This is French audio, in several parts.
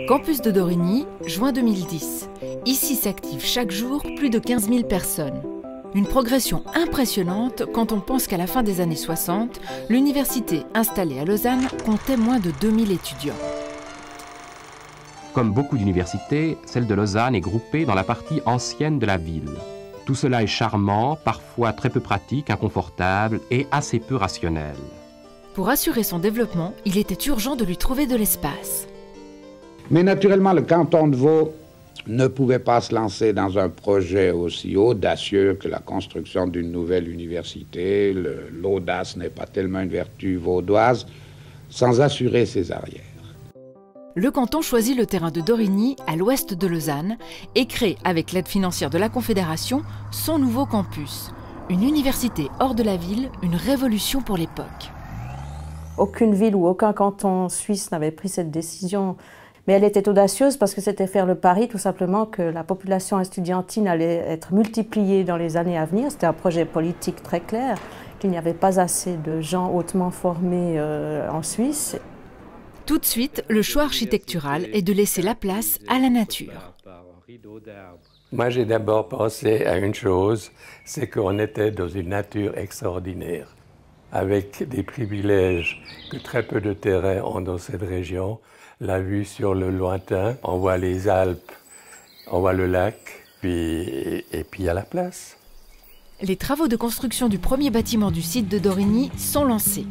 Campus de Dorigny, juin 2010. Ici s'activent chaque jour plus de 15 000 personnes. Une progression impressionnante quand on pense qu'à la fin des années 60, l'université installée à Lausanne comptait moins de 2000 étudiants. Comme beaucoup d'universités, celle de Lausanne est groupée dans la partie ancienne de la ville. Tout cela est charmant, parfois très peu pratique, inconfortable et assez peu rationnel. Pour assurer son développement, il était urgent de lui trouver de l'espace. Mais naturellement, le canton de Vaud ne pouvait pas se lancer dans un projet aussi audacieux que la construction d'une nouvelle université. L'audace n'est pas tellement une vertu vaudoise, sans assurer ses arrières. Le canton choisit le terrain de Dorigny, à l'ouest de Lausanne, et crée, avec l'aide financière de la Confédération, son nouveau campus. Une université hors de la ville, une révolution pour l'époque. Aucune ville ou aucun canton suisse n'avait pris cette décision. Mais elle était audacieuse parce que c'était faire le pari tout simplement que la population estudiantine allait être multipliée dans les années à venir. C'était un projet politique très clair, qu'il n'y avait pas assez de gens hautement formés en Suisse. Tout de suite, le choix architectural est de laisser la place à la nature. Moi, j'ai d'abord pensé à une chose, c'est qu'on était dans une nature extraordinaire, avec des privilèges que très peu de terrains ont dans cette région. La vue sur le lointain, on voit les Alpes, on voit le lac, et puis il y a la place. Les travaux de construction du premier bâtiment du site de Dorigny sont lancés.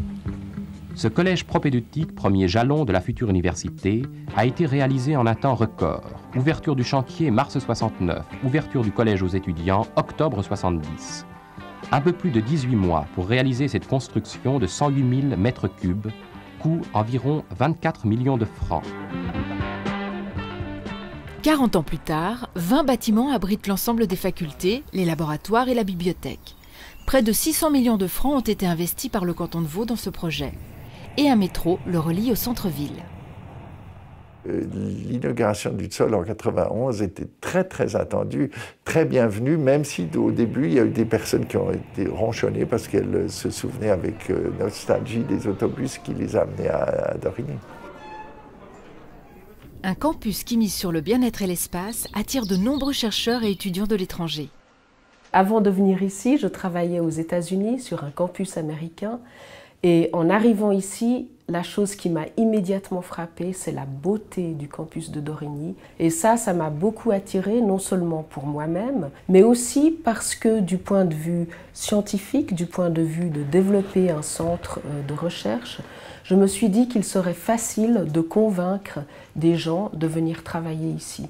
Ce collège propédeutique, premier jalon de la future université, a été réalisé en un temps record. Ouverture du chantier mars 69, ouverture du collège aux étudiants octobre 70. Un peu plus de 18 mois pour réaliser cette construction de 108 000 mètres cubes, coût environ 24 millions de francs. 40 ans plus tard, 20 bâtiments abritent l'ensemble des facultés, les laboratoires et la bibliothèque. Près de 600 millions de francs ont été investis par le canton de Vaud dans ce projet. Et un métro le relie au centre-ville. L'inauguration du Sol en 91 était très attendue, très bienvenue, même si au début il y a eu des personnes qui ont été ronchonnées parce qu'elles se souvenaient avec nostalgie des autobus qui les amenaient à Dorigny. Un campus qui mise sur le bien-être et l'espace attire de nombreux chercheurs et étudiants de l'étranger. Avant de venir ici, je travaillais aux États-Unis sur un campus américain. Et en arrivant ici, la chose qui m'a immédiatement frappée, c'est la beauté du campus de Dorigny. Et ça m'a beaucoup attirée, non seulement pour moi-même, mais aussi parce que du point de vue scientifique, du point de vue de développer un centre de recherche, je me suis dit qu'il serait facile de convaincre des gens de venir travailler ici.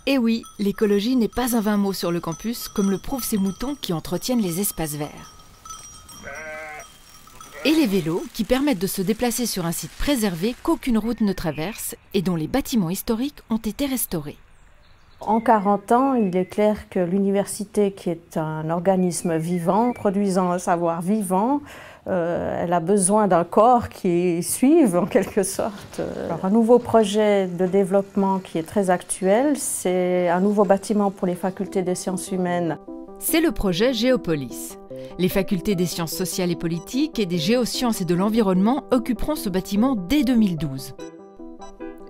Et oui, l'écologie n'est pas un vain mot sur le campus, comme le prouvent ces moutons qui entretiennent les espaces verts. Et les vélos qui permettent de se déplacer sur un site préservé qu'aucune route ne traverse et dont les bâtiments historiques ont été restaurés. En 40 ans, il est clair que l'université, qui est un organisme vivant, produisant un savoir vivant, elle a besoin d'un corps qui suive en quelque sorte. Alors, un nouveau projet de développement qui est très actuel, c'est un nouveau bâtiment pour les facultés des sciences humaines. C'est le projet Géopolis. Les facultés des sciences sociales et politiques et des géosciences et de l'environnement occuperont ce bâtiment dès 2012.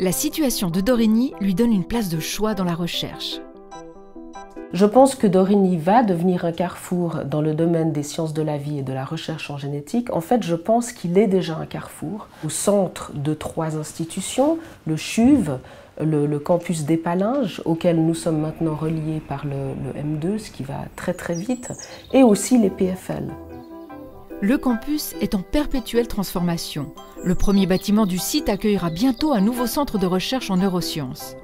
La situation de Dorigny lui donne une place de choix dans la recherche. Je pense que Dorigny va devenir un carrefour dans le domaine des sciences de la vie et de la recherche en génétique. En fait, je pense qu'il est déjà un carrefour au centre de 3 institutions, le CHUV, le campus d'Épalinges, auquel nous sommes maintenant reliés par le M2, ce qui va très vite, et aussi les PFL. Le campus est en perpétuelle transformation. Le premier bâtiment du site accueillera bientôt un nouveau centre de recherche en neurosciences.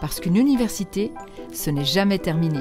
Parce qu'une université, ce n'est jamais terminé.